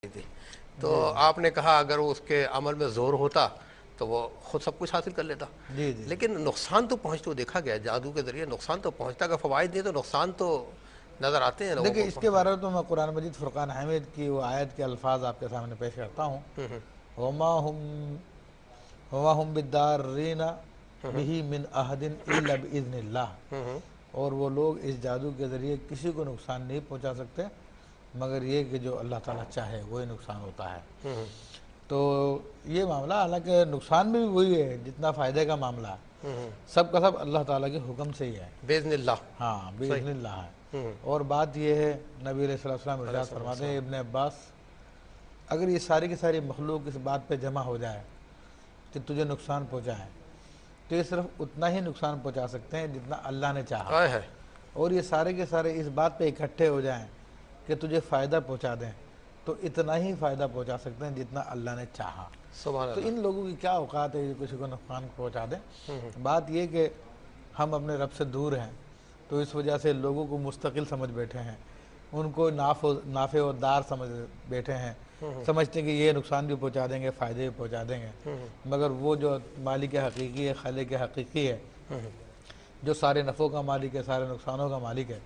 تھی تو آپ نے کہا اگر وہ اس کے عمل میں زور ہوتا تو وہ خود سب کچھ حاصل کر لیتا. جی جی لیکن نقصان تو پہنچتے دیکھا گیا جادو کے ذریعے نقصان تو پہنچتا. اگر فوائد نہیں تو نقصان تو نظر آتے ہیں لوگوں دیکھیں، کو اس کے بارے میں تو میں قرآن مجید فرقان حمید کی وہ آیت کے الفاظ آپ کے سامنے پیش کرتا ہوں. وما ہم بالضارین بہ من احد الا باذن اللہ. اور وہ لوگ اس جادو کے ذریعے کسی کو نقصان نہیں پہنچا سکتے مگر یہ کہ جو اللہ تعالیٰ چاہے وہی نقصان ہوتا ہے. تو یہ معاملہ حالانکہ نقصان بھی وہی ہے جتنا فائدے کا معاملہ ہے، سب کا سب اللہ تعالیٰ کے حکم سے ہی ہے. باذن اللہ. ہاں، باذن اللہ ہے. اور بات یہ ہے، نبی علیہ السلام ارشاد فرماتے ہیں ابن عباس، اگر یہ ساری کی ساری مخلوق اس بات پہ جمع ہو جائے کہ تجھے نقصان پہنچائے تو یہ صرف اتنا ہی نقصان پہنچا سکتے ہیں جتنا اللہ نے چاہا. آئے ہے. اور یہ سارے کے سارے اس بات پہ اکٹھے ہو جائیں کہ تجھے فائدہ پہنچا دیں تو اتنا ہی فائدہ پہنچا سکتے ہیں جتنا اللہ نے چاہا. سبحان تو اللہ. ان لوگوں کی کیا اوقات ہے کہ کسی کو نقصان پہنچا دیں. بات یہ کہ ہم اپنے رب سے دور ہیں تو اس وجہ سے لوگوں کو مستقل سمجھ بیٹھے ہیں، ان کو نافع و دار سمجھ بیٹھے ہیں، سمجھتے ہیں کہ یہ نقصان بھی پہنچا دیں گے فائدے بھی پہنچا دیں گے. مگر وہ جو مالک حقیقی ہے، خالق حقیقی ہے، جو سارے نفعوں کا مالک ہے، سارے نقصانوں کا مالک ہے،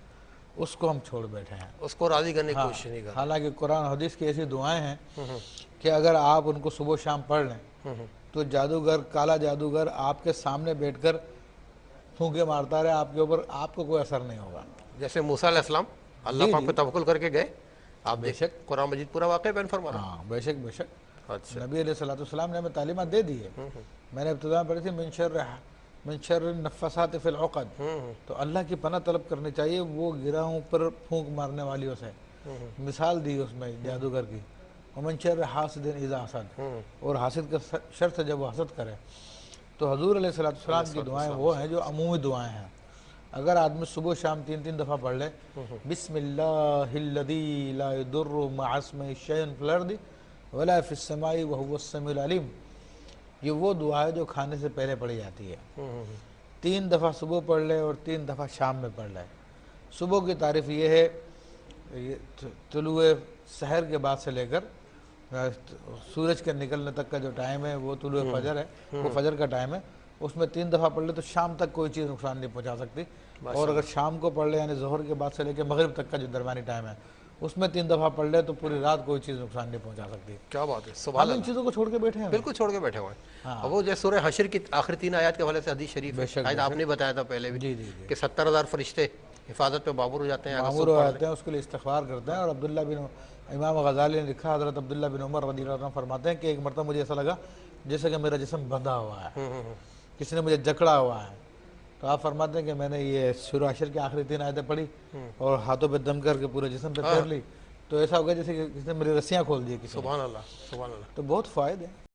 اس کو ہم چھوڑ بیٹھے ہیں. اس کو راضی کرنے کی کوشش نہیں کرتے. حالانکہ قرآن حدیث کی ایسی دعائیں ہیں کہ اگر آپ ان کو صبح و شام پڑھ لیں تو جادوگر، کالا جادوگر آپ کے سامنے بیٹھ کر پھونکے مارتا رہے آپ کے اوپر، آپ کو کوئی اثر نہیں ہوگا. جیسے موسیٰ علیہ السلام اللہ پاک پہ توکل کر کے گئے، آپ بے بے شک. شک قرآن مجید پورا واقعہ بیان فرما رہا. ہاں، بے شک بے شک. اچھا. نبی علیہ السلام نے ہمیں تعلیمات دے دی ہے. میں نے ابتدا میں پڑھی تھی من شر النفاسات فی العقد. تو اللہ کی پناہ طلب کرنی چاہیے وہ گرہوں پر پھونک مارنے والیوں سے. مثال دی اس میں جادوگر کی، ومن شر حاسد اذا حسد. اور حاسد کا شر سے جب وہ حسد کرے. تو حضور علیہ السلام کی دعائیں وہ ہیں جو عمومی دعائیں ہیں. اگر آدمی صبح و شام 3 دفعہ پڑھ لے بسم اللہ الذی لا یضر مع اسمہ شیء فی الارض ولا فی السماء وهو السمیع العلیم، یہ وہ دعا ہے جو کھانے سے پہلے پڑھی جاتی ہے. 3 دفعہ صبح پڑھ لے اور 3 دفعہ شام میں پڑھ لے. صبح کی تعریف یہ ہے، طلوع سحر کے بعد سے لے کر سورج کے نکلنے تک کا جو ٹائم ہے وہ طلوع فجر ہے، وہ فجر کا ٹائم ہے. اس میں 3 دفعہ پڑھ لے تو شام تک کوئی چیز نقصان نہیں پہنچا سکتی. اور اگر شام کو پڑھ لے یعنی ظہر کے بعد سے لے کے مغرب تک کا جو درمیانی ٹائم ہے اس میں 3 دفعہ پڑھ لے تو پوری رات کوئی چیز نقصان نہیں پہنچا سکتی. کیا بات ہے. ہم سبحان ان اللہ. چیزوں کو چھوڑ کے بیٹھے ہیں. بالکل چھوڑ کے بیٹھے ہوئے ہیں. اور وہ جیسے سورہ حشر کی آخری 3 آیات کے حوالے سے حدیث شریف ہے، شاید آپ نے بتایا تھا پہلے بھی کہ 70,000 فرشتے حفاظت پہ بابور ہو جاتے ہیں. معمور ہو جاتے ہیں، اس کے لیے استغفار کرتے ہیں. اور عبداللہ بن امام غزالی نے لکھا، حضرت عبداللہ بن عمر رضی اللہ عنہ فرماتے ہیں کہ ایک مرتبہ مجھے ایسا لگا جیسے کہ میرا جسم بندھا ہوا ہے، کسی نے مجھے جکڑا ہوا ہے. تو آپ فرماتے ہیں کہ میں نے یہ سورہ حشر کی آخری 3 آیتیں پڑھی اور ہاتھوں پہ دم کر کے پورے جسم پہ پھیر لی تو ایسا ہو گیا جیسے کہ کسی نے میری رسیاں کھول دی کسی نے. سبحان اللہ. سبحان اللہ. تو بہت فائدے ہیں.